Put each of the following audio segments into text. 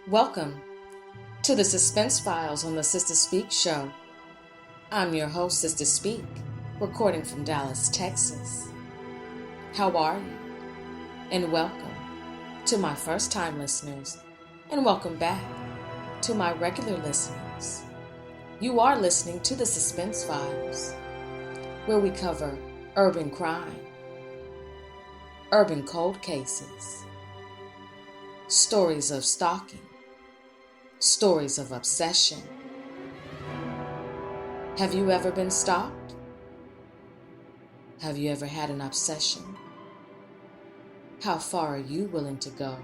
Welcome to the Suspense Files on the Sister Speak show. I'm your host, Sister Speak, recording from Dallas, Texas. How are you? And welcome to my first-time listeners, and welcome back to my regular listeners. You are listening to the Suspense Files, where we cover urban crime, urban cold cases, stories of stalking, stories of obsession. Have you ever been stalked? Have you ever had an obsession? How far are you willing to go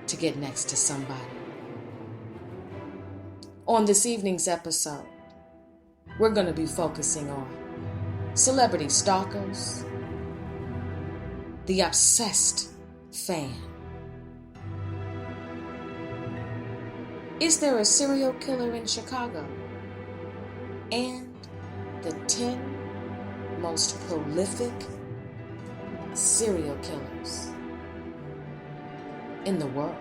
to get next to somebody? On this evening's episode, we're going to be focusing on celebrity stalkers, the obsessed fan. Is there a serial killer in Chicago? And the 10 most prolific serial killers in the world.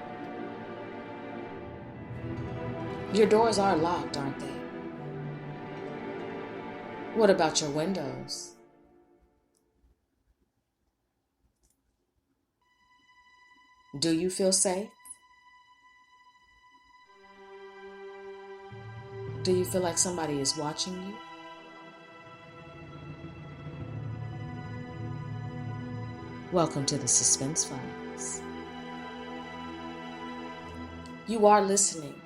Your doors are locked, aren't they? What about your windows? Do you feel safe? Do you feel like somebody is watching you? Welcome to the Suspense Files. You are listening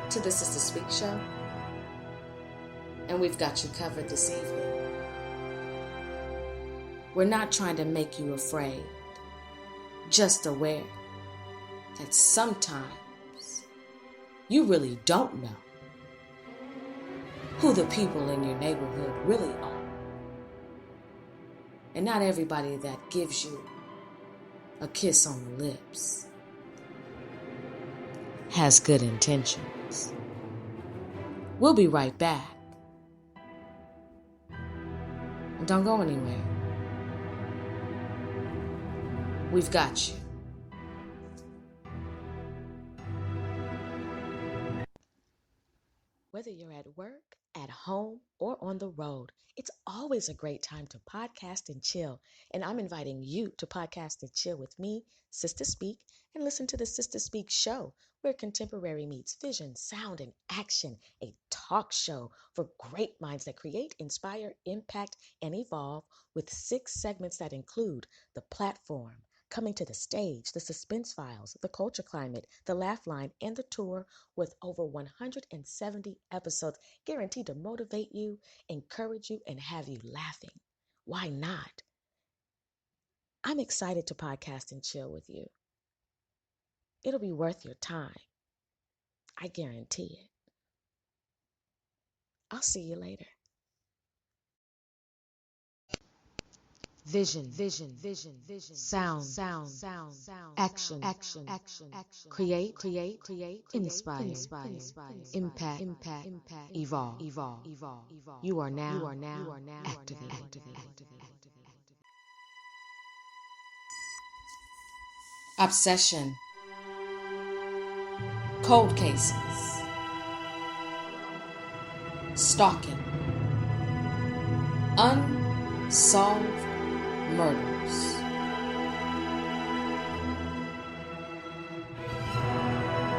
to the Sister Speak show, and we've got you covered this evening. We're not trying to make you afraid, just aware that sometimes you really don't know who the people in your neighborhood really are. And not everybody that gives you a kiss on the lips has good intentions. We'll be right back. And don't go anywhere. We've got you. Whether you're at work, at home, or on the road, it's always a great time to podcast and chill. And I'm inviting you to podcast and chill with me, Sister Speak, and listen to the Sister Speak show, where contemporary meets vision, sound, and action. A talk show for great minds that create, inspire, impact, and evolve, with 6 segments that include the platform, coming to the stage, the Suspense Files, the Culture Climate, the Laugh Line, and the Tour, with over 170 episodes guaranteed to motivate you, encourage you, and have you laughing. Why not? I'm excited to podcast and chill with you. It'll be worth your time. I guarantee it. I'll see you later. Vision, sound, action, create, inspire, impact, evolve. You are now activated. Obsession, cold cases, stalking, unsolved murders.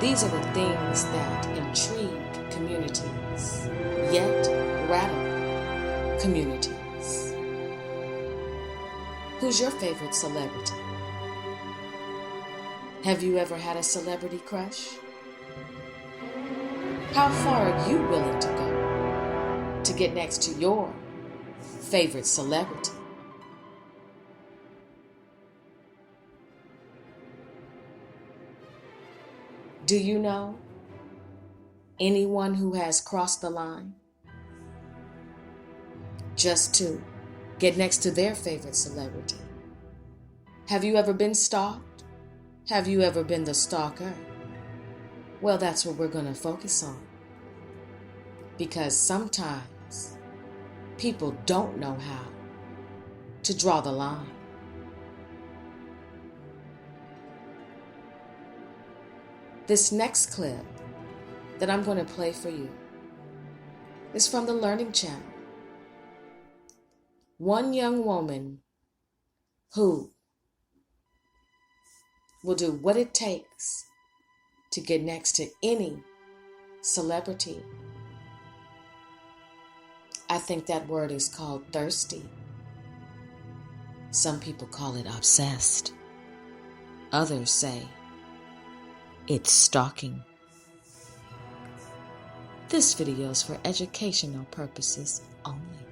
These are the things that intrigue communities, yet rattle communities. Who's your favorite celebrity? Have you ever had a celebrity crush? How far are you willing to go to get next to your favorite celebrity? Do you know anyone who has crossed the line just to get next to their favorite celebrity? Have you ever been stalked? Have you ever been the stalker? Well, that's what we're going to focus on. Because sometimes people don't know how to draw the line. This next clip that I'm going to play for you is from the Learning Channel. One young woman who will do what it takes to get next to any celebrity. I think that word is called thirsty. Some people call it obsessed. Others say it's stalking. This video is for educational purposes only.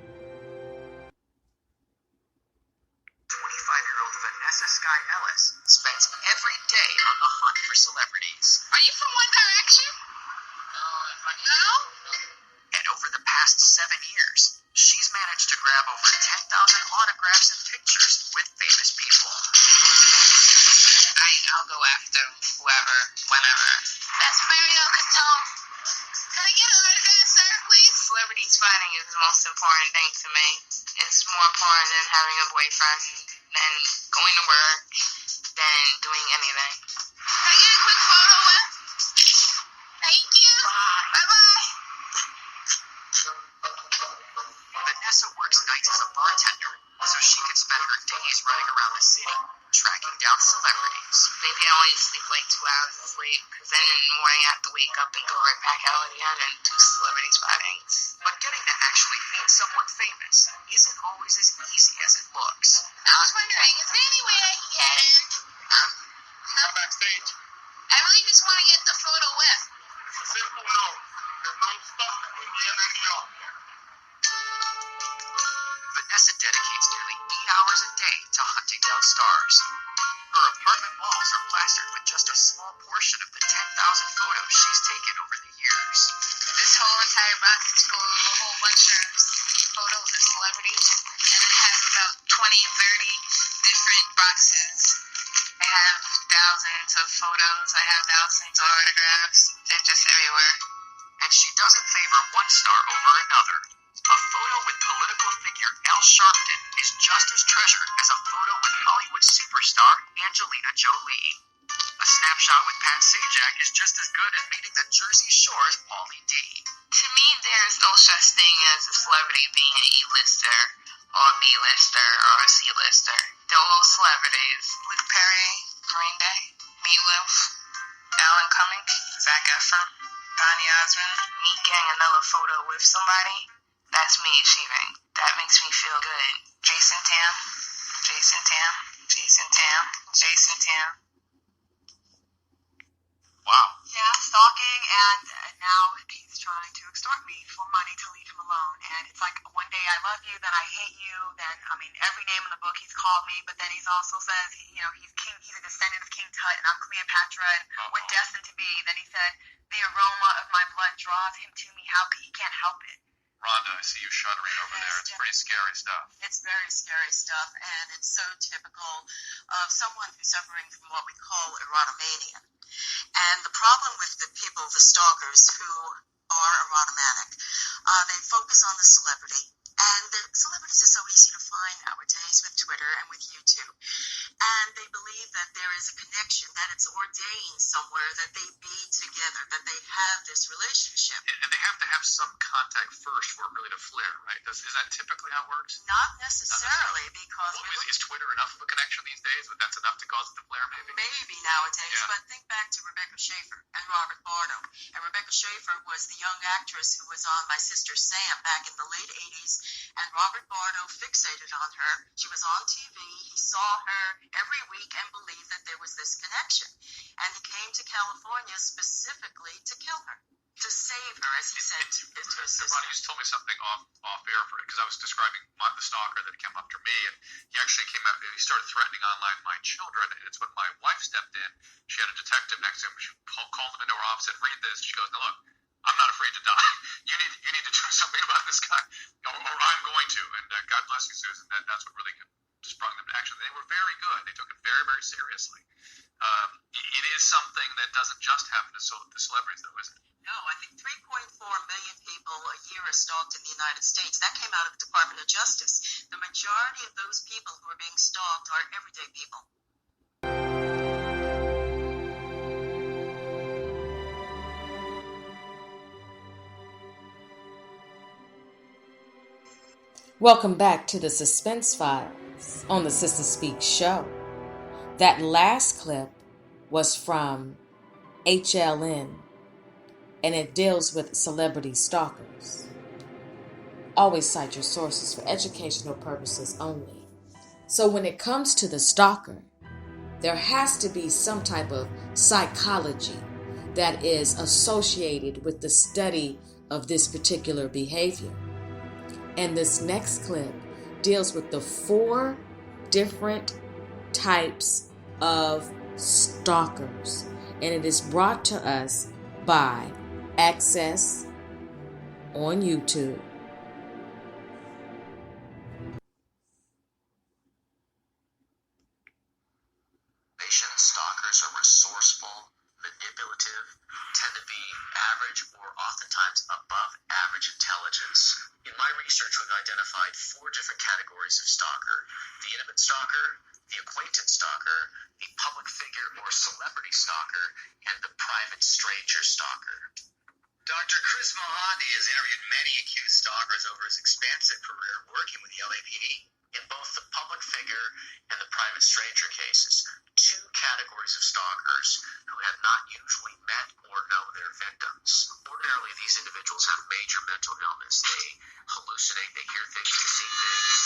25-year-old Vanessa Sky Ellis spends every day on the hunt for celebrities. Are you from One Direction? No? And over the past 7 years, she's managed to grab over 10,000 autographs and pictures with famous people. I'll go after whoever, whenever. That's Mario Catone. Can I get an autograph, sir, please? Celebrity spotting is the most important thing to me. It's more important than having a boyfriend, than going to work, than doing anything. Can I get a quick photo with? Thank you. Bye-bye. Vanessa works nights as a bartender, so she can spend her days running around the city, tracking down celebrities. Maybe I only sleep like 2 hours of sleep, because then in the morning I have to wake up and go right back out again and do celebrity spottings. But getting to actually meet someone famous isn't always as easy as it looks. I was wondering, is there any way I can get in? Come backstage. I really just want to get the photo with. It's a simple no. There's no stuff between the end and the off. Vanessa dedicates nearly 8 hours a day to hunting down stars. Her apartment walls are plastered with just a small portion of the 10,000 photos she's taken over the years. This whole entire box is full of a whole bunch of photos of celebrities, and it has about 20, 30 different boxes. I have thousands of photos. I have thousands of autographs. They're just everywhere. And she doesn't favor one star over another. A photo with political figure Al Sharpton is just as treasured as a photo with Hollywood superstar Angelina Jolie. A snapshot with Pat Sajak is just as good as meeting the Jersey Shore's Pauly D. To me, there's no such thing as a celebrity being an E-lister or a B-lister or a C-lister. They're all celebrities. Luke Perry, Green Day, Meatloaf, Alan Cumming, Zac Efron, Donny Osmond. Me getting another photo with somebody, that's me achieving. That makes me feel good. Jason Tam, Jason Tam, Jason Tam, Jason Tam. Wow. Yeah, stalking, and now he's trying to extort me for money to leave him alone. And it's like, one day I love you, then I hate you, then, every name in the book he's called me, but then he's also says, he's king, he's a descendant of King Tut, and I'm Cleopatra, and we're destined to be. Then he said, the aroma of my blood draws him to me, he can't help it. Rhonda, I see you shuddering over there. It's pretty scary stuff. It's very scary stuff, and it's so typical of someone who's suffering from what we call erotomania. And the problem with the people, the stalkers who are erotomanic, they focus on the celebrity. And the celebrities are so easy to find nowadays with Twitter and with YouTube. And they believe that there is a connection, that it's ordained somewhere that they be together, that they have this relationship. And they have to have some contact first for it really to flare, right? Is that typically how it works? Not necessarily, because... Well, is Twitter enough of a connection these days? But that's enough to cause it to flare, maybe? Maybe nowadays, Yeah. but think back to Rebecca Schaeffer and Robert Bardo. And Rebecca Schaeffer was the young actress who was on My Sister Sam back in the late 80s, and Robert Bardo fixated on her. She was on TV. He saw her every week and believed that there was this connection. And he came to California specifically to kill her, to save her, as he said to his sister. Ronnie, you told me something off air for it, because I was describing the stalker that came after me, and he actually came out, he started threatening online my children, and it's when my wife stepped in. She had a detective next to him. She called him into her office and read this. She goes, now look, I'm not afraid to die. You need to do something about this guy, or I'm going to. And God bless you, Susan. That's what really sprung them to action. They were very good. They took it very, very seriously. It is something that doesn't just happen to the celebrities, though, is it? No, I think 3.4 million people a year are stalked in the United States. That came out of the Department of Justice. The majority of those people who are being stalked are everyday people. Welcome back to the Suspense Files on the Sister Speak show. That last clip was from HLN, and it deals with celebrity stalkers. Always cite your sources for educational purposes only. So when it comes to the stalker, there has to be some type of psychology that is associated with the study of this particular behavior. And this next clip deals with the 4 different types of stalkers. And it is brought to us by Access on YouTube. Stalkers are resourceful, manipulative, tend to be average or oftentimes above average intelligence. In my research, we've identified 4 different categories of stalker: the intimate stalker, the acquaintance stalker, the public figure or celebrity stalker, and the private stranger stalker. Dr. Chris Mohanty has interviewed many accused stalkers over his expansive career working with the LAPD. In both the public figure and the private stranger cases, 2 categories of stalkers who have not usually met or know their victims. Ordinarily, these individuals have major mental illness. They hallucinate, they hear things, they see things.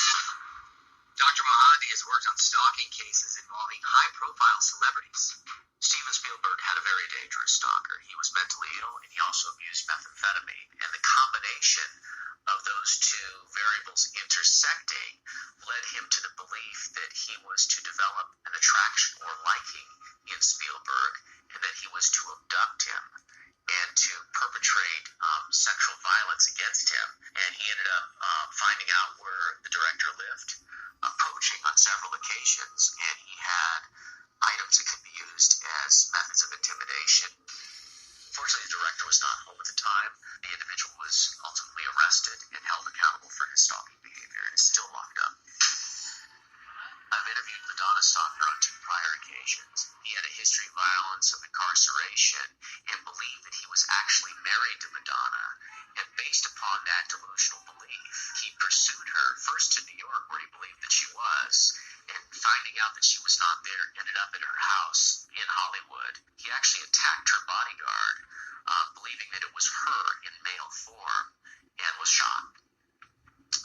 Dr. Mohanty has worked on stalking cases involving high-profile celebrities. Steven Spielberg had a very dangerous stalker. He was mentally ill, and he also abused methamphetamine. And the combination of those 2 variables intersecting led him to the belief that he was to develop an attraction or liking in Spielberg, and that he was to abduct him and to perpetrate sexual violence against him. And he ended up finding out where the director lived, approaching on several occasions, and he had items that could be used as methods of intimidation. Fortunately, the director was not home at the time. The individual was ultimately arrested and held accountable for his stalking behavior and is still locked up. I've interviewed Madonna Stalker on 2 prior occasions. He had a history of violence, of incarceration, and believed that he was actually married to Madonna. And based upon that delusional belief, he pursued her first to New York, where he believed that she was, and finding out that she was not there, ended up at her house in Hollywood. He actually attacked her bodyguard, believing that it was her in male form, and was shot.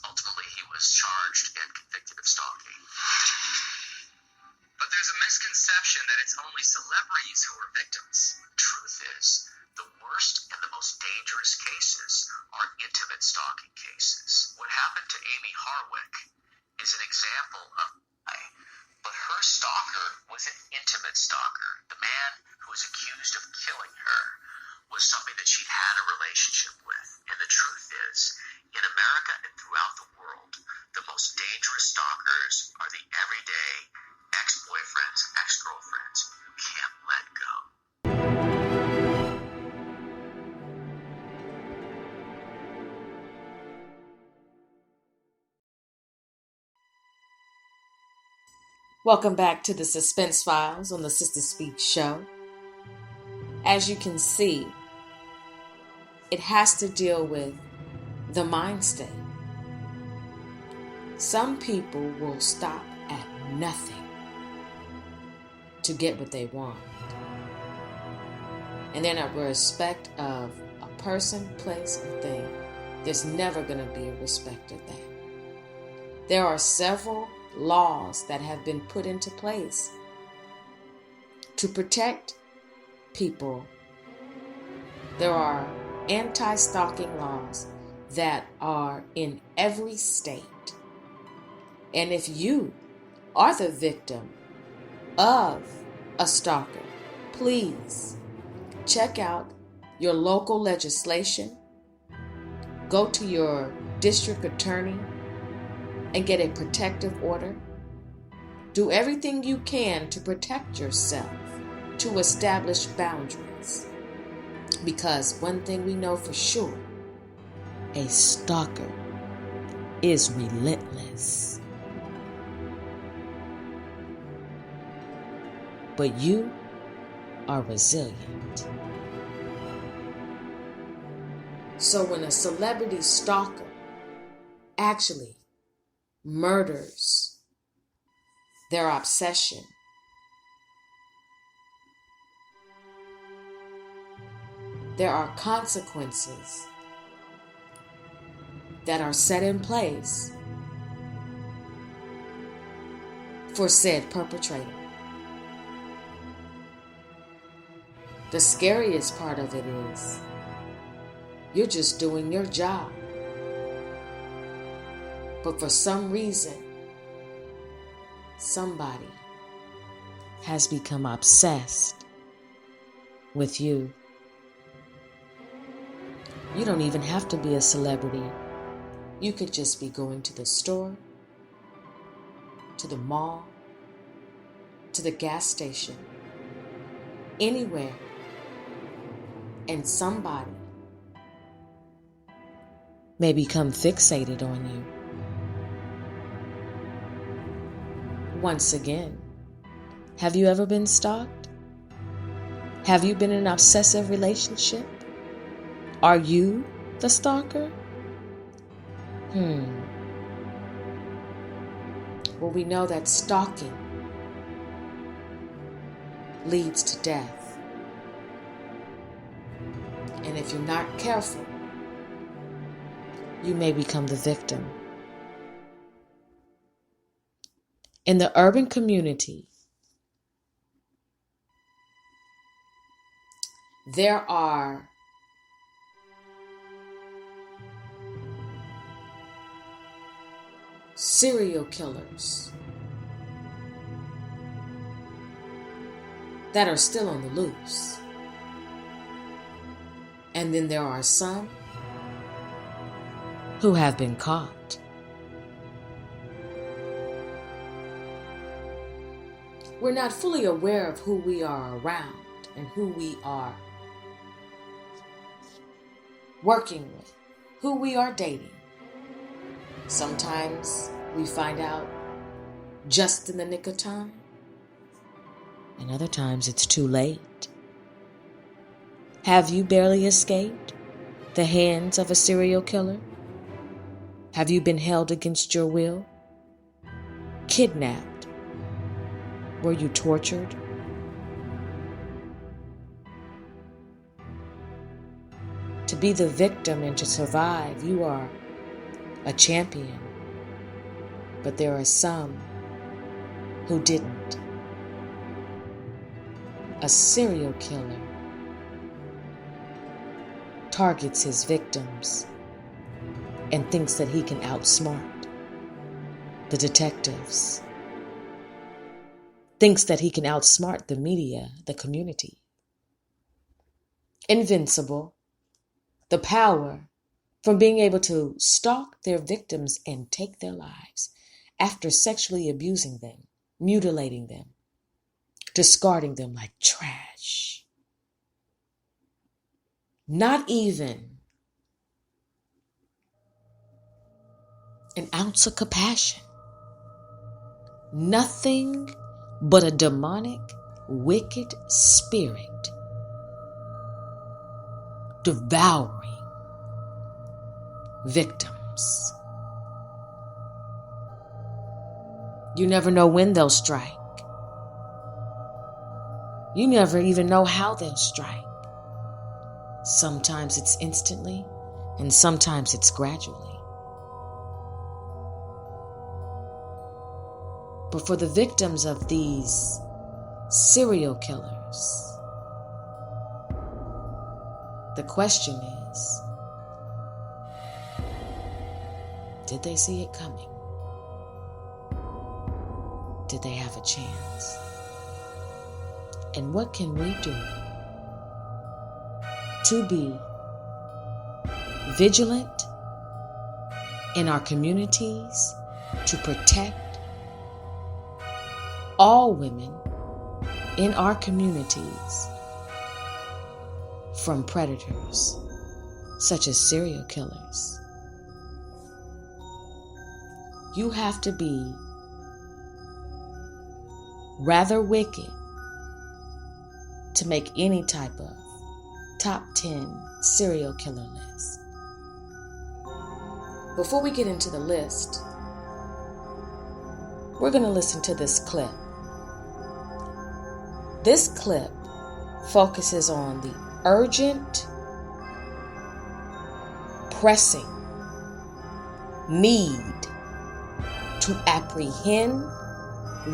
Ultimately, he was charged and convicted of stalking. But there's a misconception that it's only celebrities who are victims. Truth is, the worst and the most dangerous cases are intimate stalking cases. What happened to Amy Harwick is an example of but her stalker was an intimate stalker. The man who was accused of killing her was somebody that she'd had a relationship with. And the truth is, in America and throughout the world, the most dangerous stalkers are the everyday ex-boyfriends, ex-girlfriends who can't let go. Welcome back to the Suspense Files on the Sister Speak show. As you can see, it has to deal with the mind state. Some people will stop at nothing to get what they want. And then in respect of a person, place, or thing, there's never going to be a respect of that. There are several laws that have been put into place to protect people. There are anti-stalking laws that are in every state. And if you are the victim of a stalker, please check out your local legislation, go to your district attorney and get a protective order. Do everything you can to protect yourself, to establish boundaries. Because one thing we know for sure, a stalker is relentless. But you are resilient. So when a celebrity stalker actually murders, their obsession. There are consequences that are set in place for said perpetrator. The scariest part of it is you're just doing your job. But for some reason, somebody has become obsessed with you. You don't even have to be a celebrity. You could just be going to the store, to the mall, to the gas station, anywhere, and somebody may become fixated on you. Once again, have you ever been stalked? Have you been in an obsessive relationship? Are you the stalker? Well, we know that stalking leads to death. And if you're not careful, you may become the victim. In the urban community, there are serial killers that are still on the loose. And then there are some who have been caught. We're not fully aware of who we are around and who we are working with, who we are dating. Sometimes we find out just in the nick of time, and other times it's too late. Have you barely escaped the hands of a serial killer? Have you been held against your will? Kidnapped? Were you tortured? To be the victim and to survive, you are a champion. But there are some who didn't. A serial killer targets his victims and thinks that he can outsmart the detectives, thinks that he can outsmart the media, the community. Invincible, the power from being able to stalk their victims and take their lives after sexually abusing them, mutilating them, discarding them like trash. Not even an ounce of compassion. Nothing but a demonic, wicked spirit devouring victims. You never know when they'll strike. You never even know how they'll strike. Sometimes it's instantly, and sometimes it's gradually. But for the victims of these serial killers, the question is, did they see it coming? Did they have a chance? And what can we do to be vigilant in our communities to protect all women in our communities from predators such as serial killers? You have to be rather wicked to make any type of top 10 serial killer list. Before we get into the list, we're going to listen to this clip. This clip focuses on the urgent, pressing need to apprehend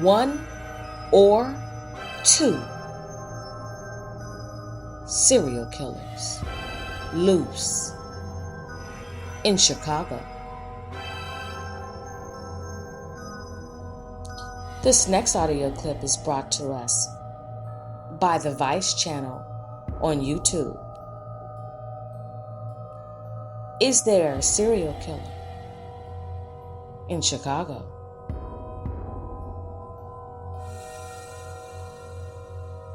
one or two serial killers loose in Chicago. This next audio clip is brought to us by the Vice channel on YouTube. Is there a serial killer in Chicago?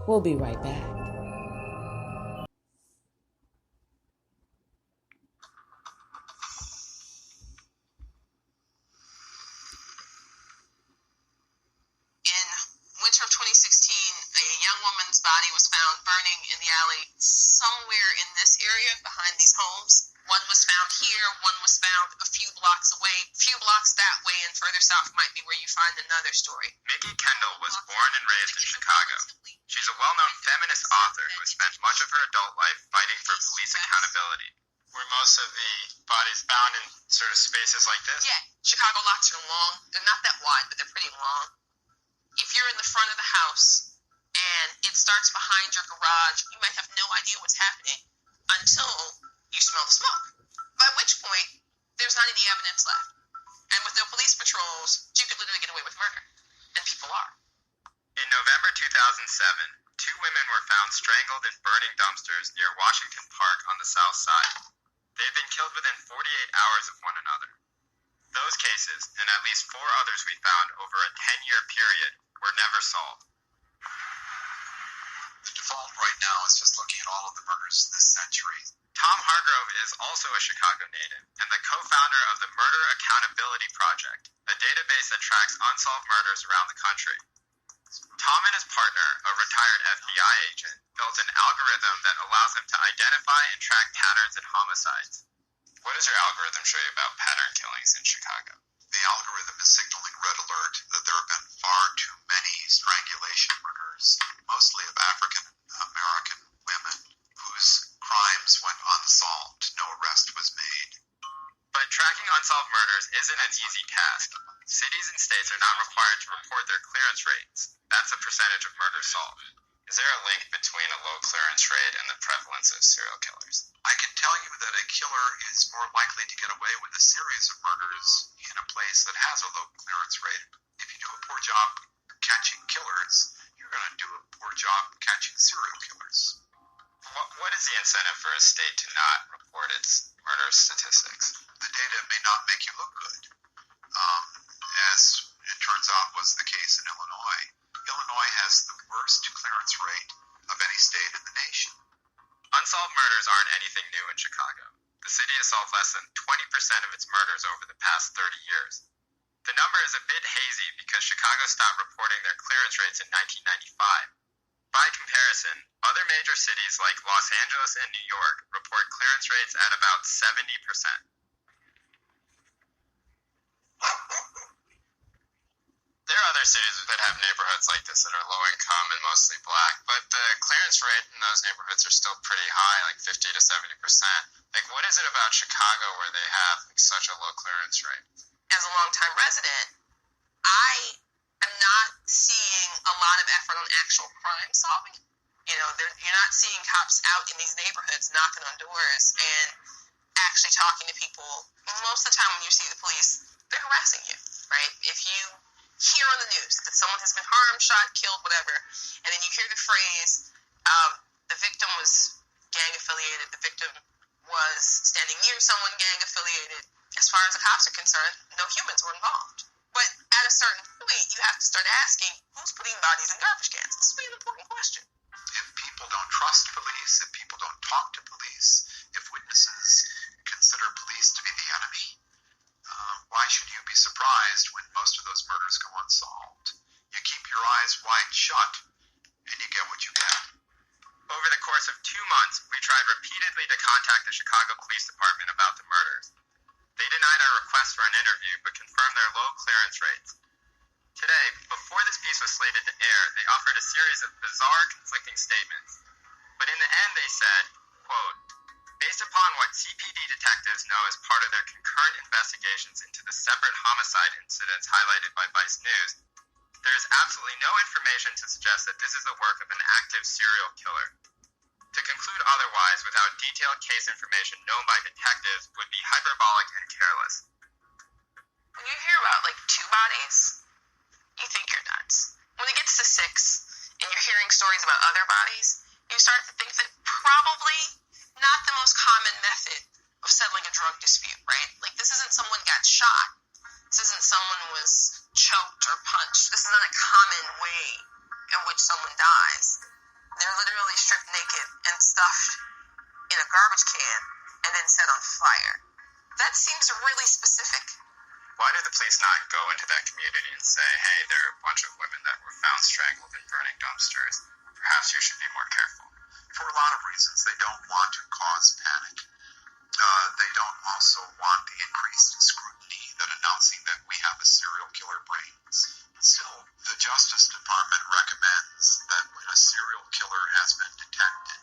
We'll be right back. In winter of 2016, a young woman's body was found burning in the alley somewhere in this area behind these homes. One was found here, one was found a few blocks away. A few blocks that way and further south might be where you find another story. Mickey Kendall was born and raised in Chicago. She's a well-known feminist author who has spent much of her adult life fighting for police accountability. Were most of the bodies found in sort of spaces like this? Yeah, Chicago lots are long. They're not that wide, but they're pretty long. If you're in the front of the house and it starts behind your garage, you might have no idea what's happening until you smell the smoke, by which point there's not any evidence left. And with no police patrols, you could literally get away with murder. And people are. In November 2007, two women were found strangled in burning dumpsters near Washington Park on the south side. They had been killed within 48 hours of one another. Those cases, and at least 4 others we found over a 10-year period, were never solved. The default right now is just looking at all of the murders this century. Tom Hargrove is also a Chicago native and the co-founder of the Murder Accountability Project, a database that tracks unsolved murders around the country. Tom and his partner, a retired FBI agent, built an algorithm that allows him to identify and track patterns in homicides. What does your algorithm show you about pattern killings in Chicago? The algorithm is signaling red alert that there have been far too many strangulation murders, mostly of African American women whose crimes went unsolved. No arrest was made. But tracking unsolved murders isn't an easy task. Cities and states are not required to report their clearance rates. That's a percentage of murders solved. Is there a link between a low clearance rate and the prevalence of serial killers? I can tell you that a killer is more likely to get away with a series of murders in a place that has a low clearance rate. If you do a poor job catching killers, you're going to do a poor job catching serial killers. What is the incentive for a state to not report its murder statistics? The data may not make you look good, as it turns out was the case in Illinois. Illinois has the worst clearance rate of any state in the nation. Unsolved murders aren't anything new in Chicago. The city has solved less than 20% of its murders over the past 30 years. The number is a bit hazy because Chicago stopped reporting their clearance rates in 1995. By comparison, other major cities like Los Angeles and New York report clearance rates at about 70%. There are other cities that have neighborhoods like this that are low income and mostly black, but the clearance rate in those neighborhoods are still pretty high, like 50 to 70%. Like, what is it about Chicago where they have such a low clearance rate? As a longtime resident, I am not seeing a lot of effort on actual crime solving. You know, you're not seeing cops out in these neighborhoods knocking on doors and actually talking to people. Most of the time when you see the police, they're harassing you, right? If you hear on the news that someone has been harmed, shot, killed, whatever, and then you hear the phrase, the victim was gang affiliated, the victim was standing near someone gang affiliated. As far as the cops are concerned, no humans were involved. But at a certain point, you have to start asking, who's putting bodies in garbage cans? This would be an important question. If people don't trust police, if people don't talk to police, if witnesses consider police to be the enemy, why should you be surprised when most of those murders go unsolved? You keep your eyes wide shut, and you get what you get. Over the course of 2 months, we tried repeatedly to contact the Chicago Police Department about the murders. They denied our request for an interview, but confirmed their low clearance rates. To this piece was slated to air, they offered a series of bizarre, conflicting statements. But in the end, they said, quote, based upon what CPD detectives know as part of their concurrent investigations into the separate homicide incidents highlighted by Vice News, there is absolutely no information to suggest that this is the work of an active serial killer. To conclude otherwise without detailed case information known by detectives would be hyperbolic and careless. When you hear about, like, 2 bodies, you think you're nuts. When it gets to 6, and you're hearing stories about other bodies, you start to think that probably not the most common method of settling a drug dispute, right? Like, this isn't someone got shot. This isn't someone was choked or punched. This is not a common way in which someone dies. They're literally stripped naked and stuffed in a garbage can and then set on fire. That seems really specific. Why did the police not go into that community and say, hey, there are a bunch of women that were found strangled in burning dumpsters. Perhaps you should be more careful? For a lot of reasons. They don't want to cause panic. They don't also want the increased scrutiny that announcing that we have a serial killer brings. So the Justice Department recommends that when a serial killer has been detected,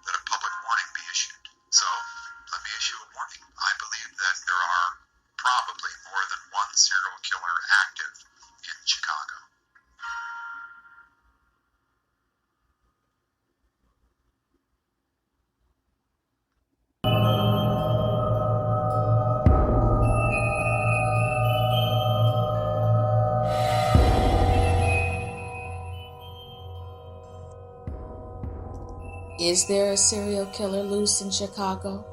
that a public warning be issued. So let me issue a warning. I believe that there are probably more than one serial killer active in Chicago. Is there a serial killer loose in Chicago?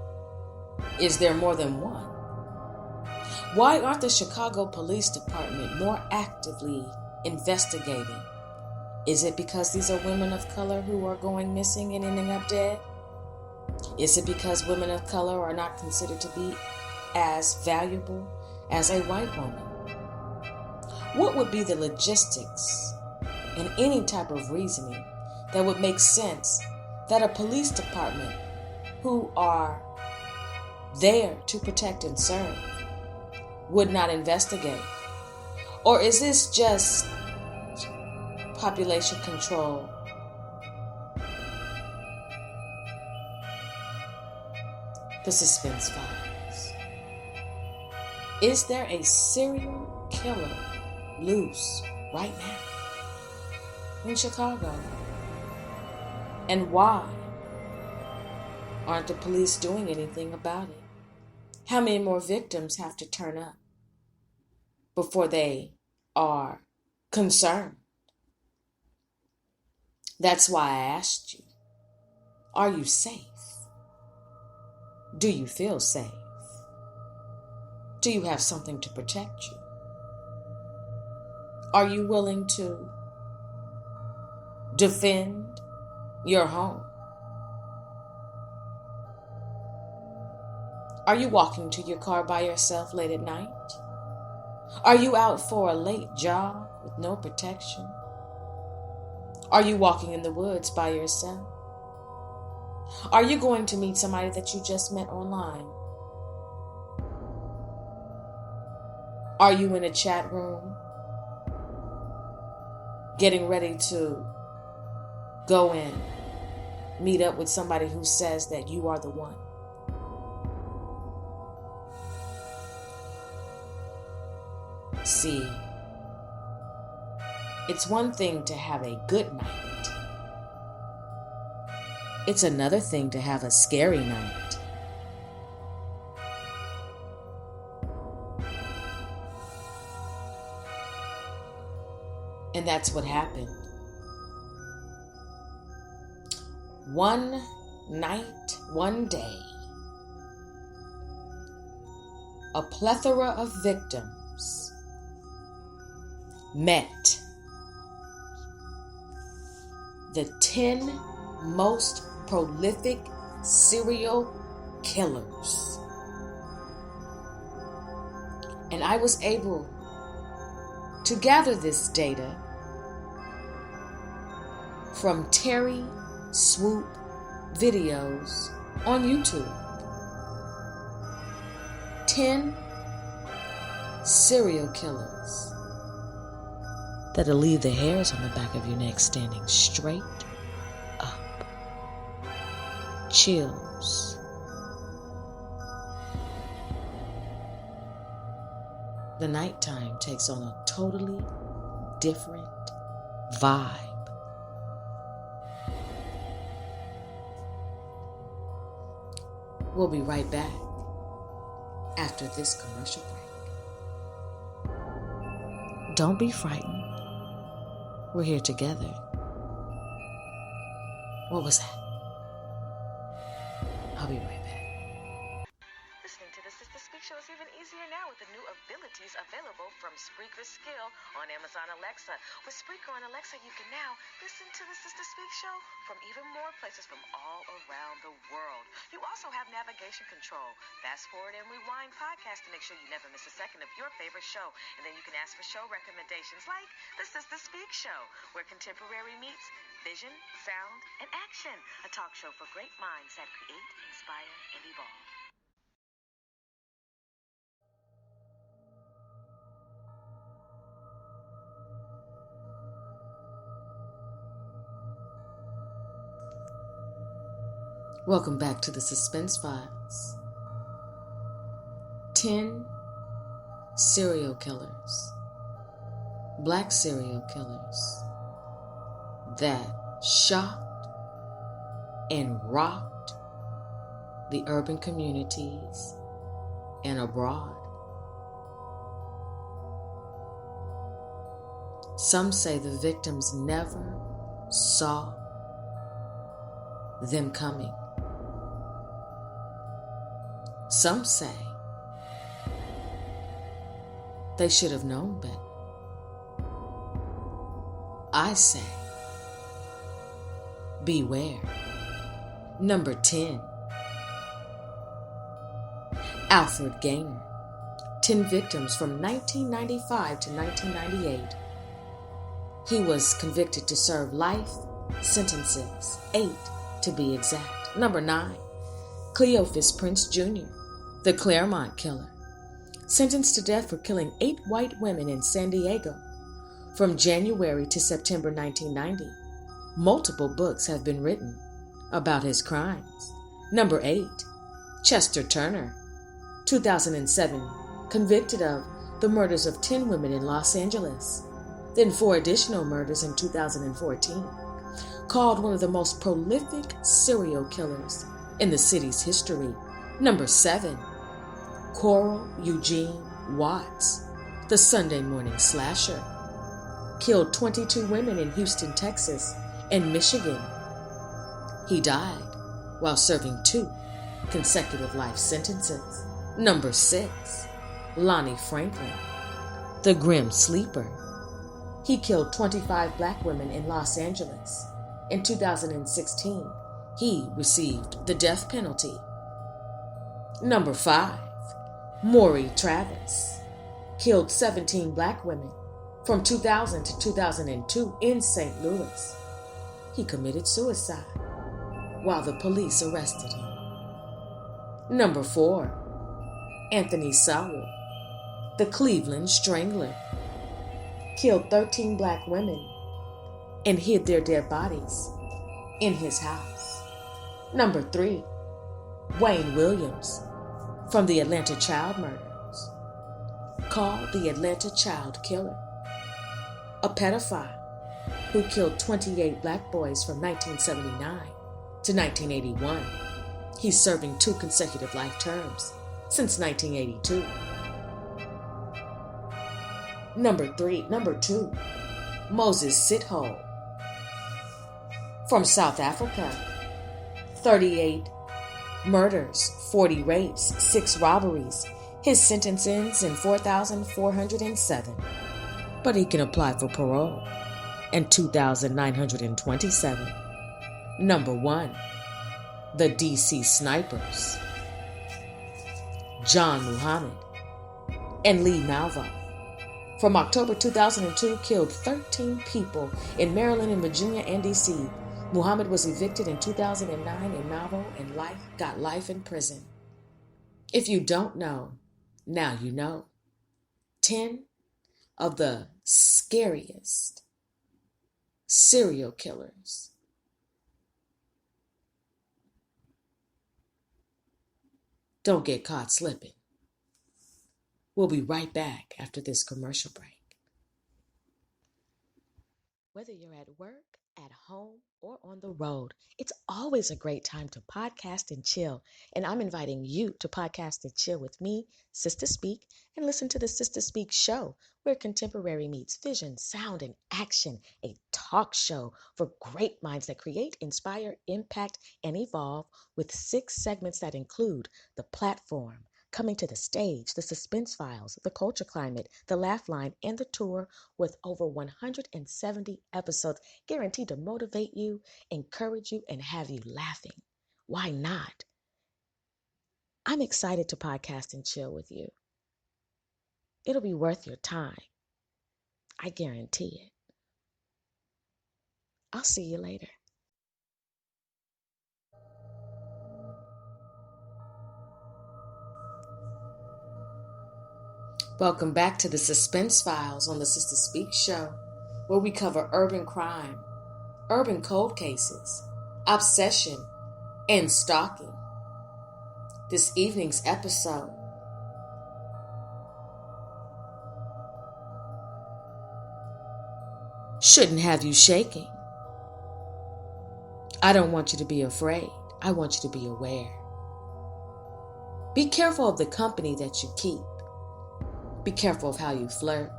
Is there more than one? Why aren't the Chicago Police Department more actively investigating? Is it because these are women of color who are going missing and ending up dead? Is it because women of color are not considered to be as valuable as a white woman? What would be the logistics and any type of reasoning that would make sense that a police department who are there to protect and serve would not investigate? Or is this just population control? The Suspense Files. Is there a serial killer loose right now in Chicago? And why aren't the police doing anything about it? How many more victims have to turn up before they are concerned? That's why I asked you, are you safe? Do you feel safe? Do you have something to protect you? Are you willing to defend your home? Are you walking to your car by yourself late at night? Are you out for a late jog with no protection? Are you walking in the woods by yourself? Are you going to meet somebody that you just met online? Are you in a chat room getting ready to go in, meet up with somebody who says that you are the one? See, it's one thing to have a good night. It's another thing to have a scary night. And that's what happened. One night, one day, a plethora of victims met the 10 most prolific serial killers. And I was able to gather this data from Terry Swoop videos on YouTube. 10 serial killers that'll leave the hairs on the back of your neck standing straight up. Chills. The nighttime takes on a totally different vibe. We'll be right back after this commercial break. Don't be frightened. We're here together. What was that? I'll be right back. Listening to the Sister Speak Show is even easier now with the new abilities available from Spreaker Skill on Amazon Alexa. With Spreaker on Alexa, you can now listen to the Sister Speak Show from even more places from all around the world. You also have navigation control, fast forward and rewind podcasts to make sure you never miss a second of your favorite show. And then you can ask for show recommendations like the Sister Speak Show, where contemporary meets vision, sound, and action. A talk show for great minds that create, inspire, and evolve. Welcome back to the Suspense Files. 10 serial killers, black serial killers, that shocked and rocked the urban communities and abroad. Some say the victims never saw them coming. Some say they should have known better. I say, beware. Number 10. Alfred Gaynor. 10 victims from 1995 to 1998. He was convicted to serve life sentences, 8 to be exact. Number 9. Cleophas Prince Jr., the Claremont Killer, sentenced to death for killing 8 white women in San Diego from January to September 1990. Multiple books have been written about his crimes. Number 8. Chester Turner, 2007, convicted of the murders of 10 women in Los Angeles, then 4 additional murders in 2014, called one of the most prolific serial killers in the city's history. Number 7. Coral Eugene Watts, the Sunday morning slasher, killed 22 women in Houston, Texas, and Michigan. He died while serving 2 consecutive life sentences. Number 6. Lonnie Franklin, the Grim Sleeper. He killed 25 black women in Los Angeles. In 2016, he received the death penalty. Number 5. Maury Travis killed 17 black women from 2000 to 2002 in St. Louis. He committed suicide while the police arrested him. Number 4. Anthony Sowell, the Cleveland Strangler, killed 13 black women and hid their dead bodies in his house. Number 3. Wayne Williams, from the Atlanta child murders, called the Atlanta Child Killer, a pedophile who killed 28 black boys from 1979 to 1981. He's serving 2 consecutive life terms since 1982. Number 2, Moses Sithole, from South Africa, 38 murders, 40 rapes, 6 robberies. His sentence ends in 4,407, but he can apply for parole in 2,927. Number 1, the DC Snipers, John Muhammad and Lee Malvo. From October 2002, killed 13 people in Maryland and Virginia and DC. Muhammad was evicted in 2009 and Malvo got life in prison. If you don't know, now you know. 10 of the scariest serial killers. Don't get caught slipping. We'll be right back after this commercial break. Whether you're at work, at home, or on the road, it's always a great time to podcast and chill. And I'm inviting you to podcast and chill with me, Sister Speak, and listen to the Sister Speak show, where contemporary meets vision, sound, and action. A talk show for great minds that create, inspire, impact, and evolve, with 6 segments that include the platform, coming to the stage, the suspense files, the culture climate, the laugh line, and the tour, with over 170 episodes guaranteed to motivate you, encourage you, and have you laughing. Why not? I'm excited to podcast and chill with you. It'll be worth your time. I guarantee it. I'll see you later. Welcome back to the Suspense Files on the Sister Speak show, where we cover urban crime, urban cold cases, obsession, and stalking. This evening's episode shouldn't have you shaking. I don't want you to be afraid. I want you to be aware. Be careful of the company that you keep. Be careful of how you flirt.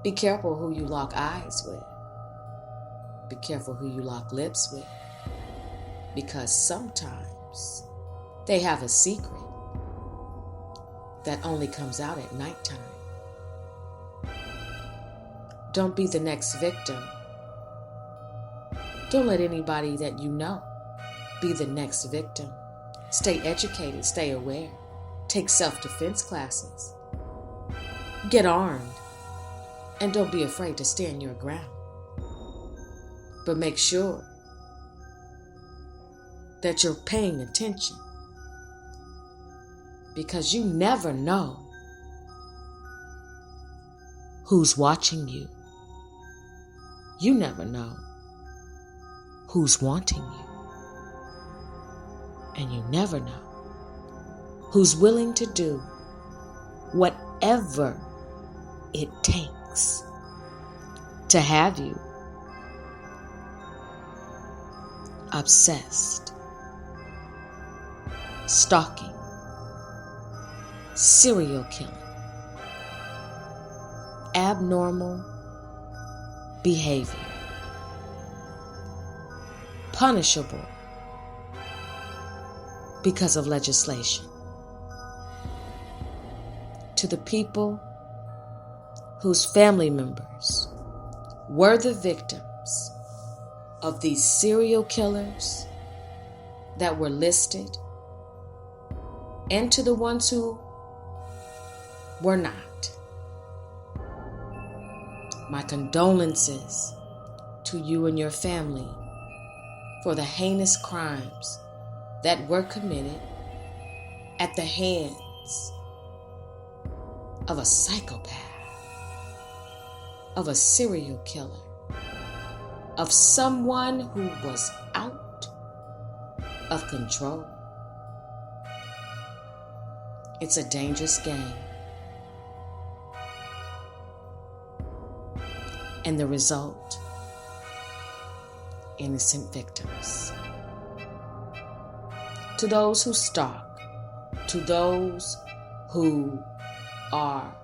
Be careful who you lock eyes with. Be careful who you lock lips with. Because sometimes they have a secret that only comes out at nighttime. Don't be the next victim. Don't let anybody that you know be the next victim. Stay educated, stay aware. Take self-defense classes. Get armed. And don't be afraid to stand your ground. But make sure that you're paying attention, because you never know who's watching you. You never know who's wanting you. And you never know who's willing to do whatever it takes to have you obsessed, stalking, serial killing, abnormal behavior, punishable because of legislation. To the people whose family members were the victims of these serial killers that were listed, and to the ones who were not, my condolences to you and your family for the heinous crimes that were committed at the hands of a psychopath, of a serial killer, of someone who was out of control. It's a dangerous game. And the result, innocent victims. To those who stalk, to those who are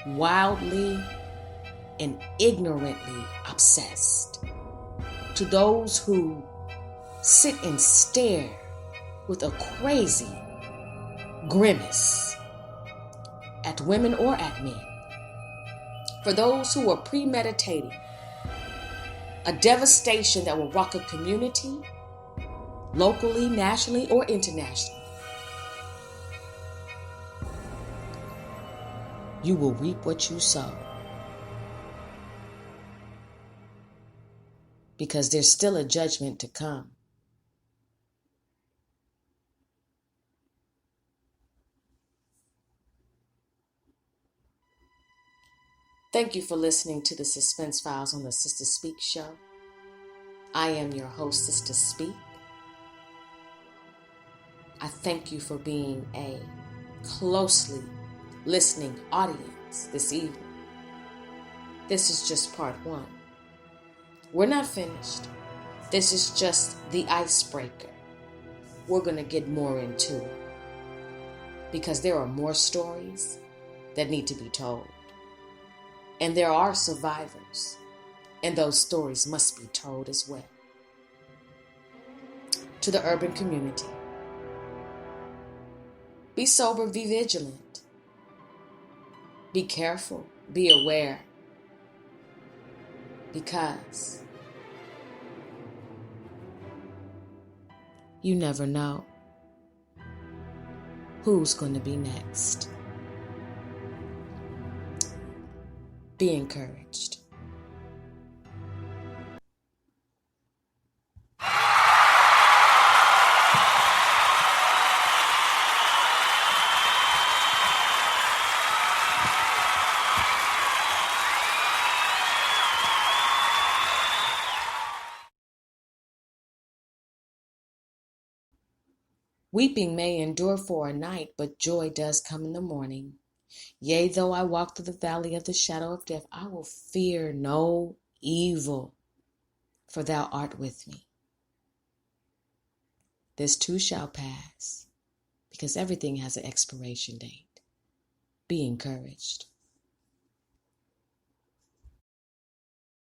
wildly and ignorantly obsessed, to those who sit and stare with a crazy grimace at women or at men, for those who are premeditating a devastation that will rock a community, locally, nationally, or internationally, you will reap what you sow. Because there's still a judgment to come. Thank you for listening to the Suspense Files on the Sister Speak show. I am your host, Sister Speak. I thank you for being a closely listening audience this evening. This is just part one. We're not finished. This is just the icebreaker. We're going to get more into it because there are more stories that need to be told. And there are survivors, and those stories must be told as well. To the urban community, be sober, be vigilant, be careful, be aware, because you never know who's going to be next. Be encouraged. Weeping may endure for a night, but joy does come in the morning. Yea, though I walk through the valley of the shadow of death, I will fear no evil, for thou art with me. This too shall pass, because everything has an expiration date. Be encouraged.